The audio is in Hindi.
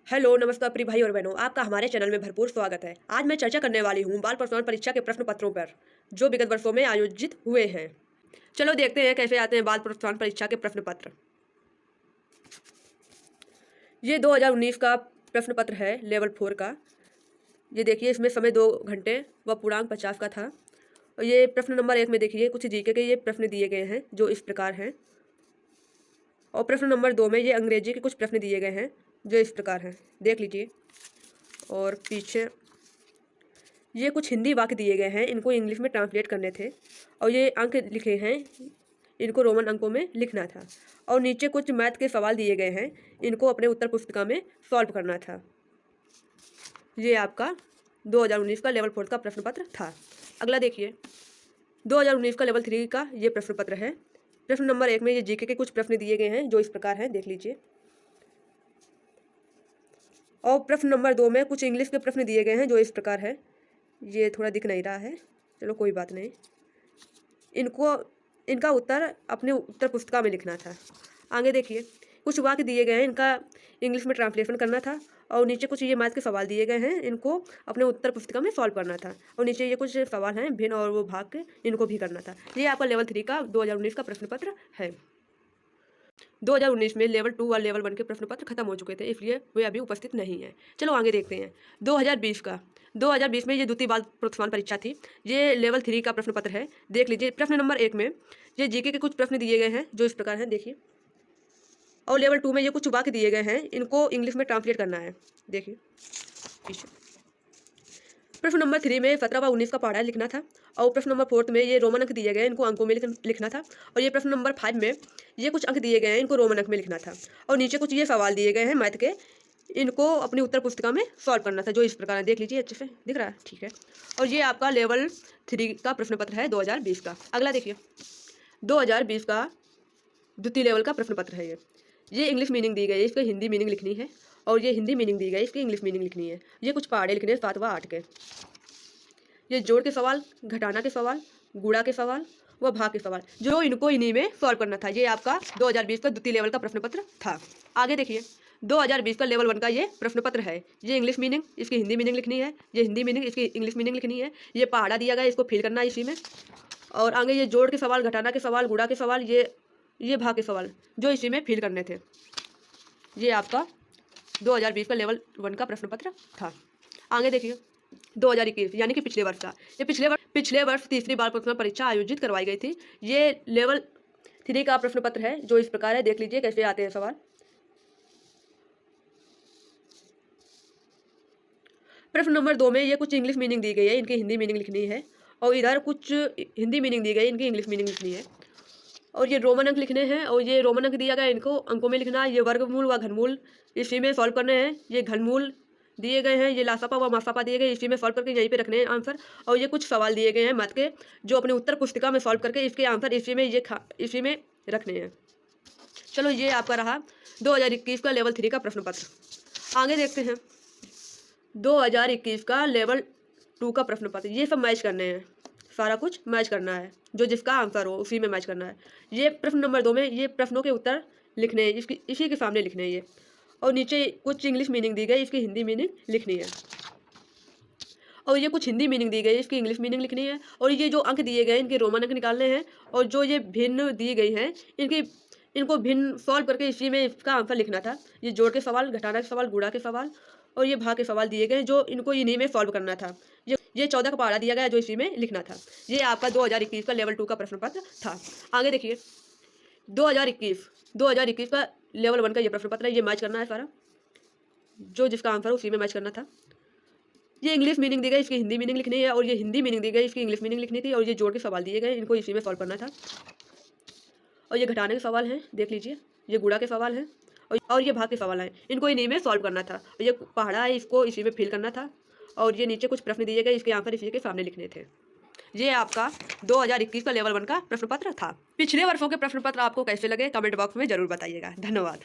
हेलो नमस्कार प्रिय भाई और बहनों, आपका हमारे चैनल में भरपूर स्वागत है। आज मैं चर्चा करने वाली हूँ बाल प्रश्न परीक्षा के प्रश्न पत्रों पर जो विगत वर्षों में आयोजित हुए हैं। चलो देखते हैं कैसे आते हैं बाल प्रश्न परीक्षा के प्रश्न पत्र। ये 2019 का प्रश्न पत्र है लेवल 4 का। ये देखिए, इसमें समय 2 घंटे व पूर्णांक 50 का था। और ये प्रश्न नंबर 1 में देखिए कुछ जीके के ये प्रश्न दिए गए हैं जो इस प्रकार हैं। और प्रश्न नंबर 2 में ये अंग्रेजी के कुछ प्रश्न दिए गए हैं जो इस प्रकार हैं, देख लीजिए। और पीछे ये कुछ हिंदी वाक्य दिए गए हैं, इनको इंग्लिश में ट्रांसलेट करने थे। और ये अंक लिखे हैं, इनको रोमन अंकों में लिखना था। और नीचे कुछ मैथ के सवाल दिए गए हैं, इनको अपने उत्तर पुस्तिका में सॉल्व करना था। ये आपका 2019 का लेवल 4 का प्रश्न पत्र था। अगला देखिए, 2019 का लेवल 3 का ये प्रश्न पत्र है। प्रश्न नंबर 1 में ये जीके के कुछ प्रश्न दिए गए हैं जो इस प्रकार हैं, देख लीजिए। और प्रश्न नंबर 2 में कुछ इंग्लिश के प्रश्न दिए गए हैं जो इस प्रकार है। ये थोड़ा दिख नहीं रहा है, चलो कोई बात नहीं। इनका उत्तर अपने उत्तर पुस्तिका में लिखना था। आगे देखिए, कुछ वाक्य दिए गए हैं, इनका इंग्लिश में ट्रांसलेशन करना था। और नीचे कुछ ये मैथ के सवाल दिए गए हैं, इनको अपने उत्तर पुस्तिका में सॉल्व करना था। और नीचे ये कुछ सवाल हैं भिन्न और वो भाग के, इनको भी करना था। ये आपका लेवल 3 का 2019 का प्रश्न पत्र है। 2019 में लेवल 2 और लेवल 1 के प्रश्न पत्र खत्म हो चुके थे, इसलिए वे अभी उपस्थित नहीं है। चलो आगे देखते हैं 2020 का। 2020 में ये द्वितीय बाल प्रोत्साहन परीक्षा थी। ये लेवल 3 का प्रश्न पत्र है, देख लीजिए। प्रश्न नंबर 1 में ये जीके के कुछ प्रश्न दिए गए हैं जो इस प्रकार हैं, देखिए। और लेवल 2 में ये कुछ वाक्य दिए गए हैं, इनको इंग्लिश में ट्रांसलेट करना है, देखिए पीछे। प्रश्न नंबर 3 में 17 व 19 का पहाड़ा लिखना था। और प्रश्न नंबर 4 में ये रोमन अंक दिए गए हैं, इनको अंकों में लिखना था। और ये प्रश्न नंबर 5 में ये कुछ अंक दिए गए हैं, इनको रोमन अंक में लिखना था। और नीचे कुछ ये सवाल दिए गए हैं मैथ के, इनको अपनी उत्तर पुस्तिका में सॉल्व करना था जो इस प्रकार है, देख लीजिए। अच्छे से दिख रहा है, ठीक है। और ये आपका लेवल 3 का प्रश्न पत्र है 2020 का। अगला देखिए, 2020 का द्वितीय लेवल का प्रश्न पत्र है। ये इंग्लिश मीनिंग दी गई है, इसको हिंदी मीनिंग लिखनी है। और ये हिंदी मीनिंग दी गई है, इसकी इंग्लिश मीनिंग लिखनी है। ये कुछ पहाड़े लिखने हैं 7 व 8 के। ये जोड़ के सवाल, घटाना के सवाल, गुणा के सवाल व भाग के सवाल, जो इनको इन्हीं में सॉल्व करना था। ये आपका 2020 का द्वितीय लेवल का प्रश्न पत्र था। आगे देखिए, 2020 का लेवल 1 का ये प्रश्न पत्र है। ये इंग्लिश मीनिंग, इसकी हिंदी मीनिंग लिखनी है। ये हिंदी मीनिंग, इसकी इंग्लिश मीनिंग लिखनी है। ये पहाड़ा दिया गया, इसको फिल करना है इसी में। और आगे ये जोड़ के सवाल, घटाना के सवाल, गुणा के सवाल, ये भाग के सवाल, जो इसी में फिल करने थे। ये आपका 2020 का लेवल 1 का प्रश्न पत्र था। आगे देखिए, 2021 यानी कि पिछले वर्ष का। ये पिछले वर्ष तीसरी बाल प्रश्न परीक्षा आयोजित करवाई गई थी। ये लेवल 3 का प्रश्न पत्र है जो इस प्रकार है, देख लीजिए कैसे आते हैं सवाल। प्रश्न नंबर 2 में ये कुछ इंग्लिश मीनिंग दी गई है, इनकी हिंदी मीनिंग लिखनी है। और इधर कुछ हिंदी मीनिंग दी गई, इनकी इंग्लिश मीनिंग लिखनी है। और ये रोमन अंक लिखने हैं। और ये रोमन अंक दिया गया, इनको अंकों में लिखना है। ये वर्गमूल व घनमूल इसी में सॉल्व करने हैं। ये घनमूल दिए गए हैं, ये लासापा व मासापा दिए गए, इसी में सॉल्व करके यहीं पे रखने हैं आंसर। और ये कुछ सवाल दिए गए हैं मैथ के, जो अपने उत्तर पुस्तिका में सॉल्व करके इसके आंसर इसी में रखने हैं। चलो, ये आपका रहा 2021 का लेवल 3 का प्रश्न पत्र। आगे देखते हैं 2021 का लेवल 2 का प्रश्न पत्र। ये सब मैच करने हैं, सारा कुछ मैच करना है, जो जिसका आंसर हो उसी में मैच करना है। ये प्रश्न नंबर 2 में ये प्रश्नों के उत्तर लिखने हैं, इसी के सामने लिखने हैं ये। और नीचे कुछ इंग्लिश मीनिंग दी गई, इसकी हिंदी मीनिंग लिखनी है। और ये कुछ हिंदी मीनिंग दी गई, इसकी इंग्लिश मीनिंग लिखनी है। और ये जो अंक दिए गए इनके रोमन अंक निकालने हैं। और जो ये भिन्न दी गई हैं, इनको भिन्न सॉल्व करके इसी में इसका आंसर लिखना था। ये जोड़ के सवाल, घटाना के सवाल, गुणा के सवाल और ये भाग के सवाल दिए गए, जो इनको इन्हीं में सॉल्व करना था। ये 14 का पहाड़ा दिया गया जो इसी में लिखना था। ये आपका 2021 का लेवल 2 का प्रश्न पत्र था। आगे देखिए, 2021 का लेवल 1 का ये प्रश्न पत्र है। ये मैच करना है सारा, जो जिसका आंसर हो उसी में मैच करना था। ये इंग्लिश मीनिंग दी गई, इसकी हिंदी मीनिंग लिखनी है। और ये हिंदी मीनिंग दी गई, इसकी इंग्लिश मीनिंग लिखनी थी। और ये जोड़ के सवाल दिए गए, इनको इसी में सॉल्व करना था। और ये घटाने के सवाल हैं, देख लीजिए। ये गुणा के सवाल हैं और ये भाग के सवाल हैं, इनको इन्हीं में सॉल्व करना था। और ये पहाड़ा है, इसको इसी में फिल करना था। और ये नीचे कुछ प्रश्न दिए गए, इसके आंसर इसी के सामने लिखने थे। ये आपका 2021 का लेवल 1 का प्रश्न पत्र था। पिछले वर्षों के प्रश्न पत्र आपको कैसे लगे कमेंट बॉक्स में जरूर बताइएगा। धन्यवाद।